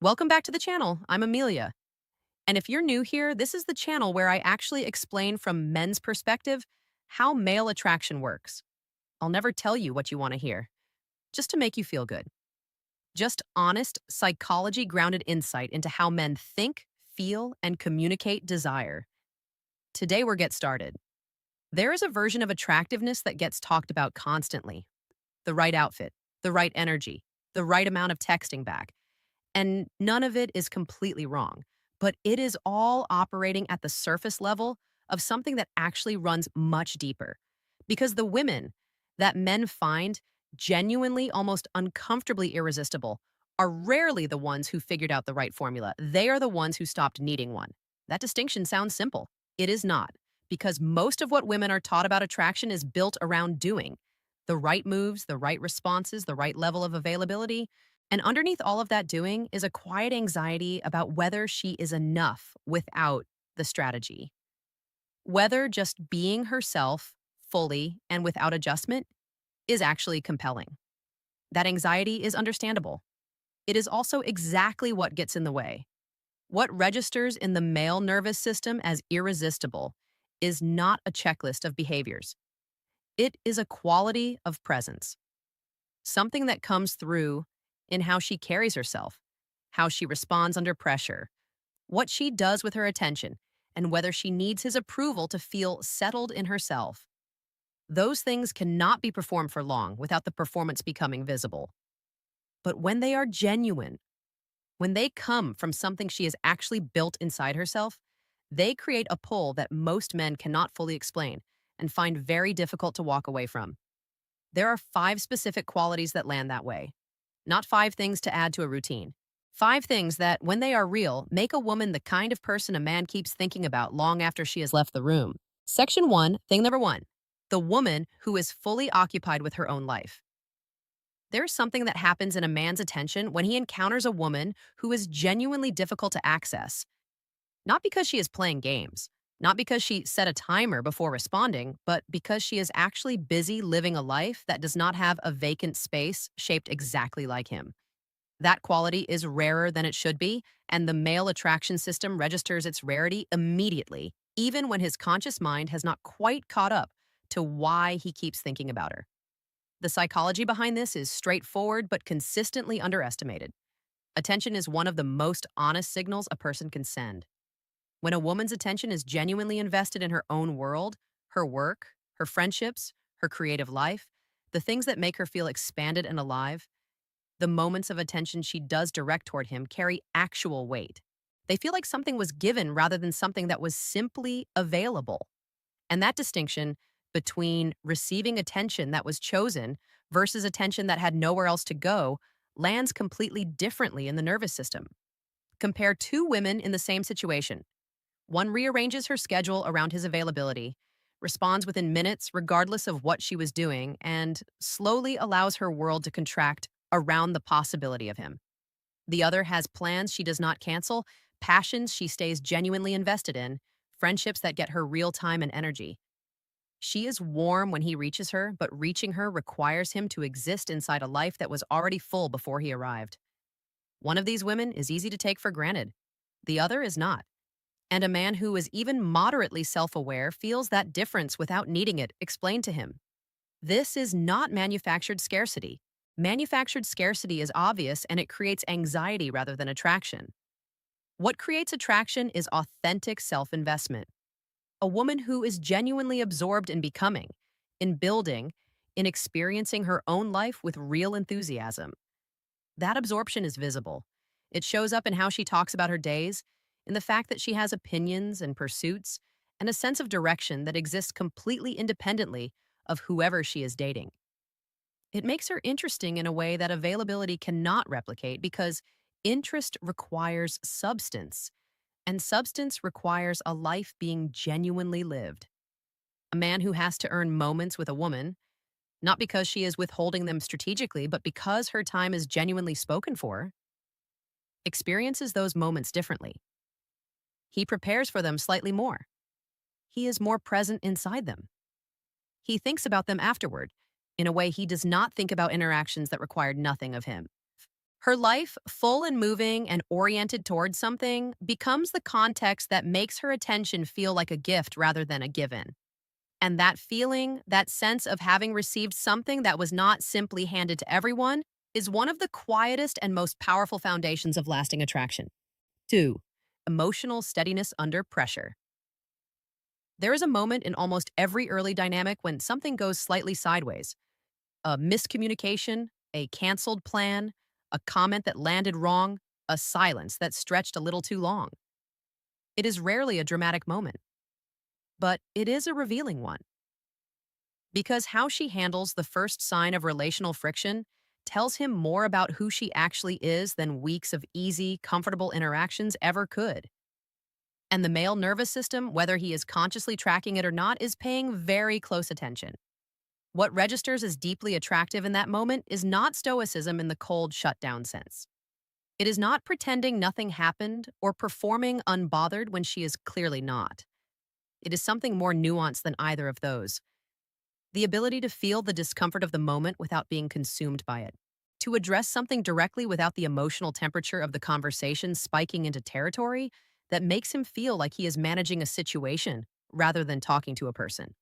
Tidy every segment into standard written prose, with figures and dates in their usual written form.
Welcome back to the channel. I'm Amelia. And if you're new here, this is the channel where I actually explain from men's perspective how male attraction works. I'll never tell you what you want to hear, just to make you feel good. Just honest, psychology grounded insight into how men think, feel, and communicate desire. Today, we're get started. There is a version of attractiveness that gets talked about constantly: the right outfit, the right energy, the right amount of texting back. And none of it is completely wrong, but it is all operating at the surface level of something that actually runs much deeper. Because the women that men find genuinely, almost uncomfortably irresistible are rarely the ones who figured out the right formula. They are the ones who stopped needing one. That distinction sounds simple. It is not, because most of what women are taught about attraction is built around doing the right moves, the right responses, the right level of availability. And underneath all of that doing is a quiet anxiety about whether she is enough without the strategy. Whether just being herself fully and without adjustment is actually compelling. That anxiety is understandable. It is also exactly what gets in the way. What registers in the male nervous system as irresistible is not a checklist of behaviors. It is a quality of presence, something that comes through in how she carries herself, how she responds under pressure, what she does with her attention, and whether she needs his approval to feel settled in herself. Those things cannot be performed for long without the performance becoming visible. But when they are genuine, when they come from something she has actually built inside herself, they create a pull that most men cannot fully explain and find very difficult to walk away from. There are 5 specific qualities that land that way, not 5 things to add to a routine. 5 things that, when they are real, make a woman the kind of person a man keeps thinking about long after she has left the room. Section 1, thing number 1: the woman who is fully occupied with her own life. There's something that happens in a man's attention when he encounters a woman who is genuinely difficult to access. Not because she is playing games, not because she set a timer before responding, but because she is actually busy living a life that does not have a vacant space shaped exactly like him. That quality is rarer than it should be, and the male attraction system registers its rarity immediately, even when his conscious mind has not quite caught up to why he keeps thinking about her. The psychology behind this is straightforward but consistently underestimated. Attention is one of the most honest signals a person can send. When a woman's attention is genuinely invested in her own world, her work, her friendships, her creative life, the things that make her feel expanded and alive, the moments of attention she does direct toward him carry actual weight. They feel like something was given rather than something that was simply available. And that distinction between receiving attention that was chosen versus attention that had nowhere else to go lands completely differently in the nervous system. Compare 2 women in the same situation. One rearranges her schedule around his availability, responds within minutes regardless of what she was doing, and slowly allows her world to contract around the possibility of him. The other has plans she does not cancel, passions she stays genuinely invested in, friendships that get her real time and energy. She is warm when he reaches her, but reaching her requires him to exist inside a life that was already full before he arrived. One of these women is easy to take for granted. The other is not. And a man who is even moderately self-aware feels that difference without needing it explained to him. This is not manufactured scarcity. Manufactured scarcity is obvious and it creates anxiety rather than attraction. What creates attraction is authentic self-investment. A woman who is genuinely absorbed in becoming, in building, in experiencing her own life with real enthusiasm. That absorption is visible. It shows up in how she talks about her days, in the fact that she has opinions and pursuits, and a sense of direction that exists completely independently of whoever she is dating. It makes her interesting in a way that availability cannot replicate because interest requires substance, and substance requires a life being genuinely lived. A man who has to earn moments with a woman, not because she is withholding them strategically, but because her time is genuinely spoken for, experiences those moments differently. He prepares for them slightly more. He is more present inside them. He thinks about them afterward, in a way he does not think about interactions that required nothing of him. Her life, full and moving and oriented towards something, becomes the context that makes her attention feel like a gift rather than a given. And that feeling, that sense of having received something that was not simply handed to everyone, is one of the quietest and most powerful foundations of lasting attraction. 2. Emotional steadiness under pressure. There is a moment in almost every early dynamic when something goes slightly sideways. A miscommunication, a canceled plan, a comment that landed wrong, a silence that stretched a little too long. It is rarely a dramatic moment, but it is a revealing one. Because how she handles the first sign of relational friction tells him more about who she actually is than weeks of easy, comfortable interactions ever could. And the male nervous system, whether he is consciously tracking it or not, is paying very close attention. What registers as deeply attractive in that moment is not stoicism in the cold shutdown sense. It is not pretending nothing happened or performing unbothered when she is clearly not. It is something more nuanced than either of those. The ability to feel the discomfort of the moment without being consumed by it. To address something directly without the emotional temperature of the conversation spiking into territory that makes him feel like he is managing a situation rather than talking to a person.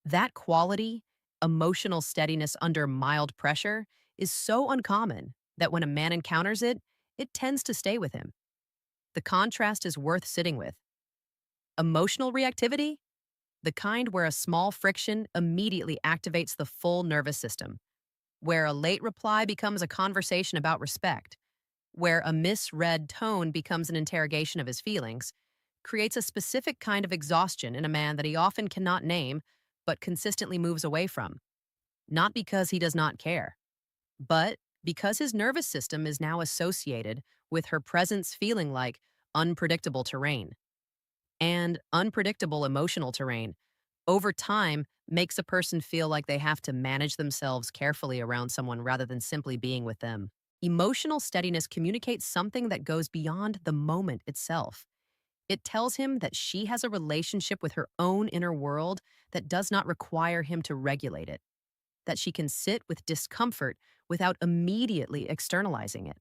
That quality, emotional steadiness under mild pressure, is so uncommon that when a man encounters it, it tends to stay with him. The contrast is worth sitting with. Emotional reactivity, the kind where a small friction immediately activates the full nervous system, where a late reply becomes a conversation about respect, where a misread tone becomes an interrogation of his feelings, creates a specific kind of exhaustion in a man that he often cannot name, but consistently moves away from. Not because he does not care, but because his nervous system is now associated with her presence feeling like unpredictable terrain. And unpredictable emotional terrain, over time, makes a person feel like they have to manage themselves carefully around someone rather than simply being with them. Emotional steadiness communicates something that goes beyond the moment itself. It tells him that she has a relationship with her own inner world that does not require him to regulate it, that she can sit with discomfort without immediately externalizing it,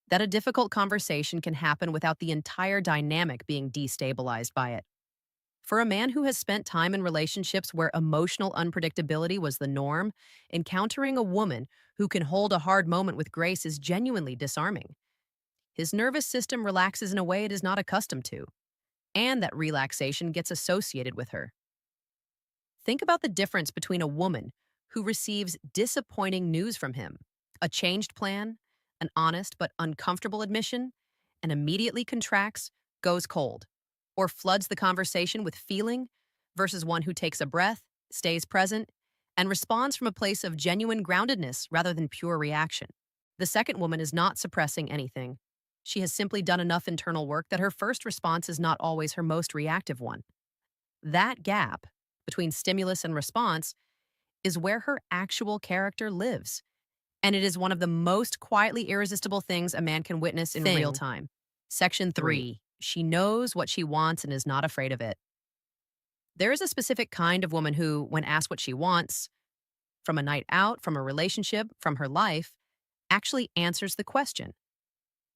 that a difficult conversation can happen without the entire dynamic being destabilized by it. For a man who has spent time in relationships where emotional unpredictability was the norm, encountering a woman who can hold a hard moment with grace is genuinely disarming. His nervous system relaxes in a way it is not accustomed to, and that relaxation gets associated with her. Think about the difference between a woman who receives disappointing news from him, a changed plan, an honest but uncomfortable admission, and immediately contracts, goes cold, or floods the conversation with feeling, versus one who takes a breath, stays present, and responds from a place of genuine groundedness rather than pure reaction. The second woman is not suppressing anything. She has simply done enough internal work that her first response is not always her most reactive one. That gap between stimulus and response is where her actual character lives. And it is one of the most quietly irresistible things a man can witness in real time. Section 3. She knows what she wants and is not afraid of it. There is a specific kind of woman who, when asked what she wants, from a night out, from a relationship, from her life, actually answers the question.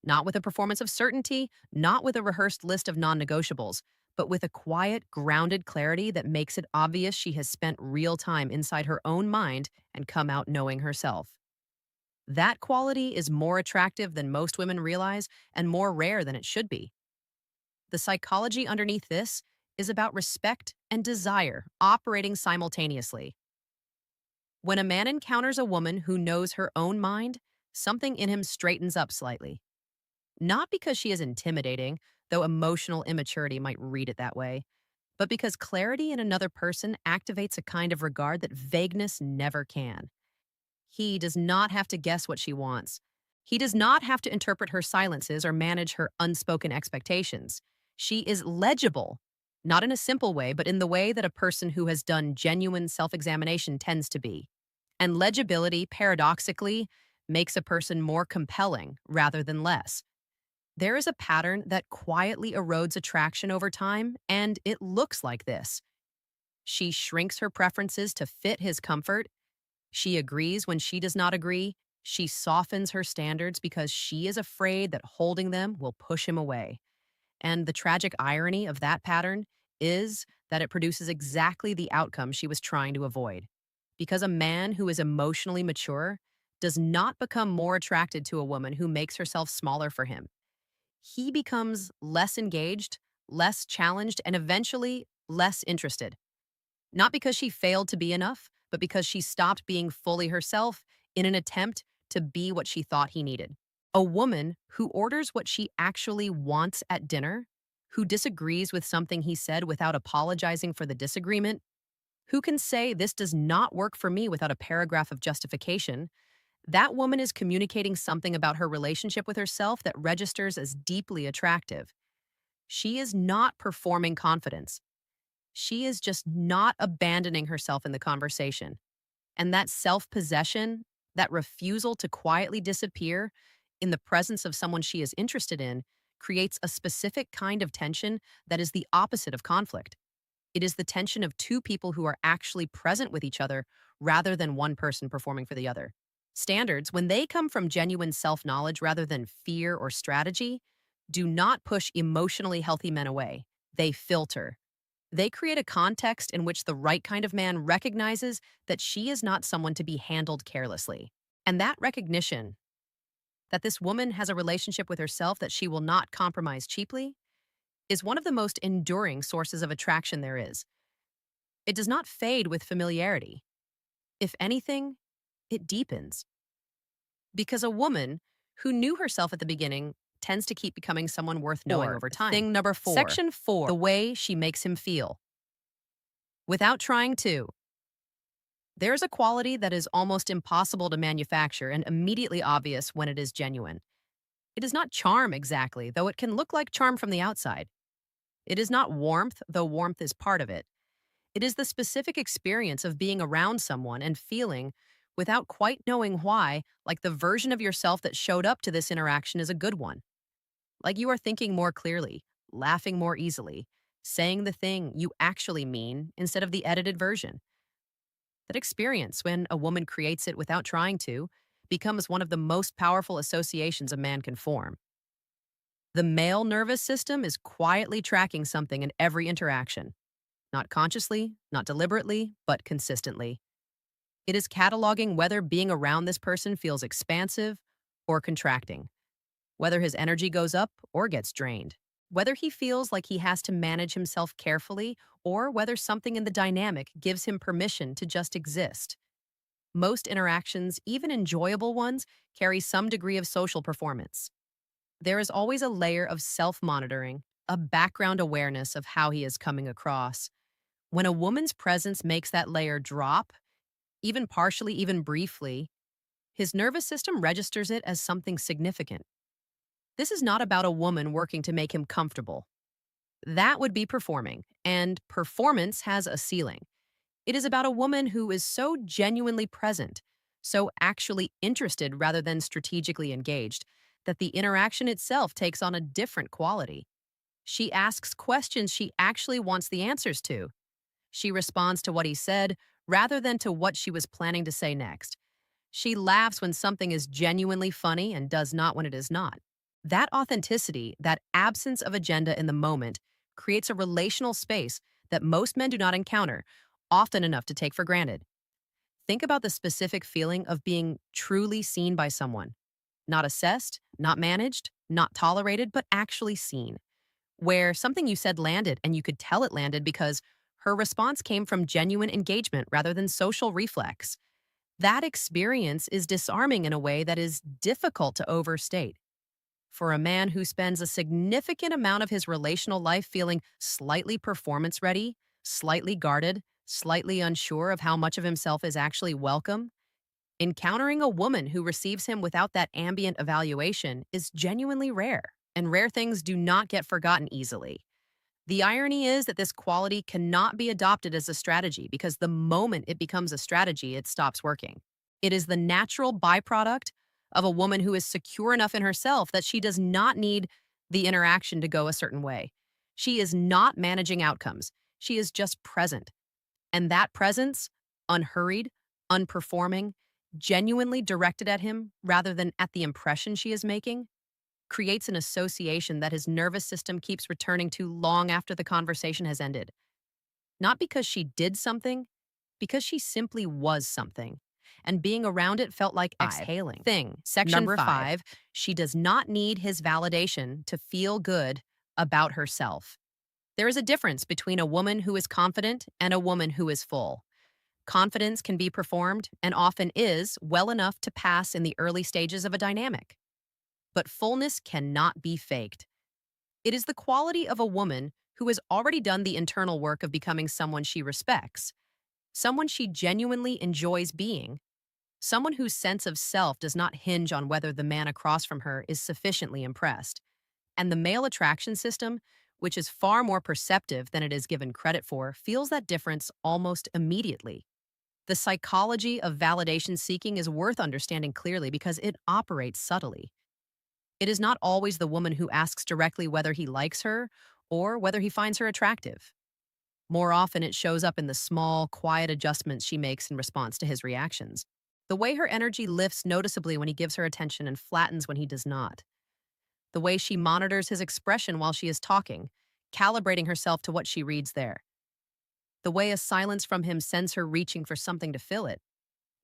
Not with a performance of certainty, not with a rehearsed list of non-negotiables, but with a quiet, grounded clarity that makes it obvious she has spent real time inside her own mind and come out knowing herself. That quality is more attractive than most women realize and more rare than it should be. The psychology underneath this is about respect and desire operating simultaneously. When a man encounters a woman who knows her own mind, something in him straightens up slightly. Not because she is intimidating, though emotional immaturity might read it that way, but because clarity in another person activates a kind of regard that vagueness never can. He does not have to guess what she wants. He does not have to interpret her silences or manage her unspoken expectations. She is legible, not in a simple way, but in the way that a person who has done genuine self-examination tends to be. And legibility, paradoxically, makes a person more compelling rather than less. There is a pattern that quietly erodes attraction over time, and it looks like this. She shrinks her preferences to fit his comfort. She agrees when she does not agree. She softens her standards because she is afraid that holding them will push him away. And the tragic irony of that pattern is that it produces exactly the outcome she was trying to avoid. Because a man who is emotionally mature does not become more attracted to a woman who makes herself smaller for him. He becomes less engaged, less challenged, and eventually less interested. Not because she failed to be enough, but because she stopped being fully herself in an attempt to be what she thought he needed. A woman who orders what she actually wants at dinner, who disagrees with something he said without apologizing for the disagreement, who can say this does not work for me without a paragraph of justification, that woman is communicating something about her relationship with herself that registers as deeply attractive. She is not performing confidence. She is just not abandoning herself in the conversation. And that self possession, that refusal to quietly disappear in the presence of someone she is interested in, creates a specific kind of tension that is the opposite of conflict. It is the tension of two people who are actually present with each other rather than one person performing for the other. Standards, when they come from genuine self knowledge rather than fear or strategy, do not push emotionally healthy men away. They filter. They create a context in which the right kind of man recognizes that she is not someone to be handled carelessly. And that recognition, that this woman has a relationship with herself that she will not compromise cheaply, is one of the most enduring sources of attraction there is. It does not fade with familiarity. If anything, it deepens. Because a woman who knew herself at the beginning tends to keep becoming someone worth knowing over time. Thing number 4. Section 4. The way she makes him feel. Without trying to. There's a quality that is almost impossible to manufacture and immediately obvious when it is genuine. It is not charm exactly, though it can look like charm from the outside. It is not warmth, though warmth is part of it. It is the specific experience of being around someone and feeling, without quite knowing why, like the version of yourself that showed up to this interaction is a good one. Like you are thinking more clearly, laughing more easily, saying the thing you actually mean instead of the edited version. That experience, when a woman creates it without trying to, becomes one of the most powerful associations a man can form. The male nervous system is quietly tracking something in every interaction. Not consciously, not deliberately, but consistently. It is cataloging whether being around this person feels expansive or contracting, whether his energy goes up or gets drained, whether he feels like he has to manage himself carefully, or whether something in the dynamic gives him permission to just exist. Most interactions, even enjoyable ones, carry some degree of social performance. There is always a layer of self-monitoring, a background awareness of how he is coming across. When a woman's presence makes that layer drop, even partially, even briefly, his nervous system registers it as something significant. This is not about a woman working to make him comfortable. That would be performing, and performance has a ceiling. It is about a woman who is so genuinely present, so actually interested rather than strategically engaged, that the interaction itself takes on a different quality. She asks questions she actually wants the answers to. She responds to what he said rather than to what she was planning to say next. She laughs when something is genuinely funny and does not when it is not. That authenticity, that absence of agenda in the moment, creates a relational space that most men do not encounter, often enough to take for granted. Think about the specific feeling of being truly seen by someone. Not assessed, not managed, not tolerated, but actually seen. Where something you said landed and you could tell it landed because her response came from genuine engagement rather than social reflex. That experience is disarming in a way that is difficult to overstate. For a man who spends a significant amount of his relational life feeling slightly performance ready, slightly guarded, slightly unsure of how much of himself is actually welcome, encountering a woman who receives him without that ambient evaluation is genuinely rare, and rare things do not get forgotten easily. The irony is that this quality cannot be adopted as a strategy because the moment it becomes a strategy, it stops working. It is the natural byproduct of a woman who is secure enough in herself that she does not need the interaction to go a certain way. She is not managing outcomes. She is just present. And that presence, unhurried, unperforming, genuinely directed at him rather than at the impression she is making, creates an association that his nervous system keeps returning to long after the conversation has ended. Not because she did something, because she simply was something. And being around it felt like exhaling. Section Number 5, she does not need his validation to feel good about herself. There is a difference between a woman who is confident and a woman who is full. Confidence can be performed, and often is, well enough to pass in the early stages of a dynamic. But fullness cannot be faked. It is the quality of a woman who has already done the internal work of becoming someone she respects, someone she genuinely enjoys being, someone whose sense of self does not hinge on whether the man across from her is sufficiently impressed. And the male attraction system, which is far more perceptive than it is given credit for, feels that difference almost immediately. The psychology of validation seeking is worth understanding clearly because it operates subtly. It is not always the woman who asks directly whether he likes her or whether he finds her attractive. More often, it shows up in the small, quiet adjustments she makes in response to his reactions. The way her energy lifts noticeably when he gives her attention and flattens when he does not. The way she monitors his expression while she is talking, calibrating herself to what she reads there. The way a silence from him sends her reaching for something to fill it.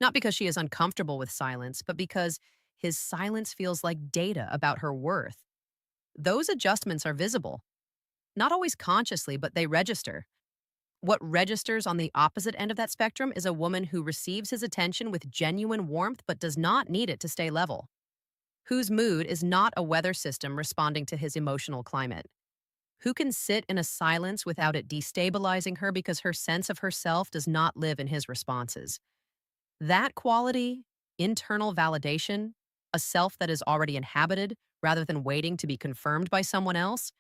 Not because she is uncomfortable with silence, but because his silence feels like data about her worth. Those adjustments are visible. Not always consciously, but they register. What registers on the opposite end of that spectrum is a woman who receives his attention with genuine warmth but does not need it to stay level. Whose mood is not a weather system responding to his emotional climate. Who can sit in a silence without it destabilizing her because her sense of herself does not live in his responses. That quality, internal validation, a self that is already inhabited rather than waiting to be confirmed by someone else,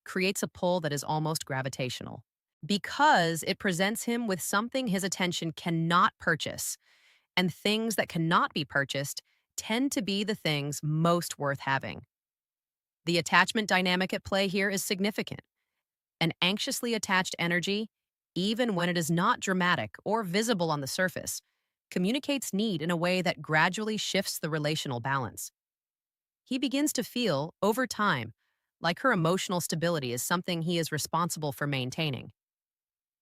creates a pull that is almost gravitational. Because it presents him with something his attention cannot purchase, and things that cannot be purchased tend to be the things most worth having. The attachment dynamic at play here is significant. An anxiously attached energy, even when it is not dramatic or visible on the surface, communicates need in a way that gradually shifts the relational balance. He begins to feel, over time, like her emotional stability is something he is responsible for maintaining.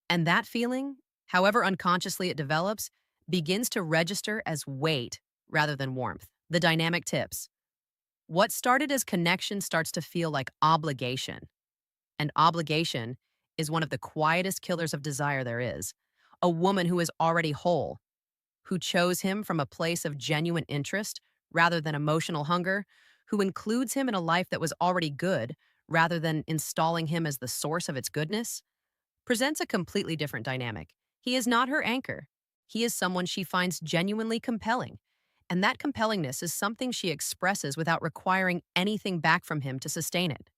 And that feeling, however unconsciously it develops, begins to register as weight rather than warmth. The dynamic tips. What started as connection starts to feel like obligation. And obligation is one of the quietest killers of desire there is. A woman who is already whole, who chose him from a place of genuine interest rather than emotional hunger, who includes him in a life that was already good rather than installing him as the source of its goodness, presents a completely different dynamic. He is not her anchor. He is someone she finds genuinely compelling. And that compellingness is something she expresses without requiring anything back from him to sustain it.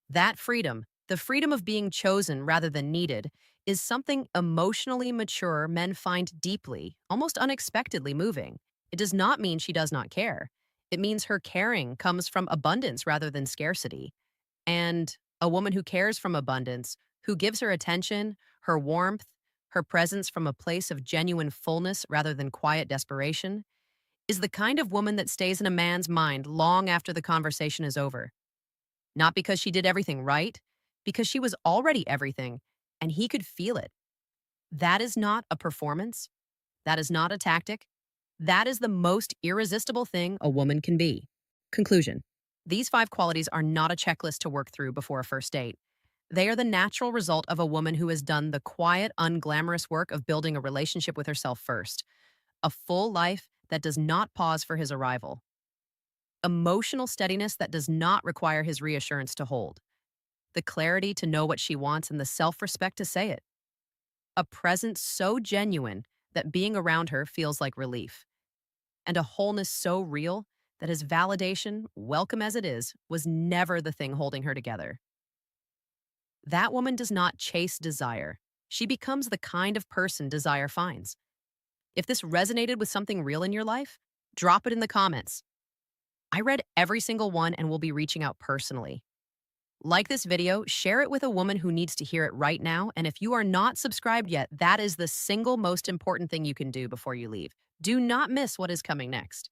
That freedom, the freedom of being chosen rather than needed, is something emotionally mature men find deeply, almost unexpectedly moving. It does not mean she does not care. It means her caring comes from abundance rather than scarcity. And a woman who cares from abundance, who gives her attention, her warmth, her presence from a place of genuine fullness rather than quiet desperation, is the kind of woman that stays in a man's mind long after the conversation is over. Not because she did everything right, because she was already everything, and he could feel it. That is not a performance. That is not a tactic. That is the most irresistible thing a woman can be. Conclusion. These 5 qualities are not a checklist to work through before a first date. They are the natural result of a woman who has done the quiet, unglamorous work of building a relationship with herself first. A full life that does not pause for his arrival. Emotional steadiness that does not require his reassurance to hold. The clarity to know what she wants and the self-respect to say it. A presence so genuine that being around her feels like relief. And a wholeness so real that his validation, welcome as it is, was never the thing holding her together. That woman does not chase desire. She becomes the kind of person desire finds. If this resonated with something real in your life, drop it in the comments. I read every single one and will be reaching out personally. Like this video, share it with a woman who needs to hear it right now, and if you are not subscribed yet, that is the single most important thing you can do before you leave. Do not miss what is coming next.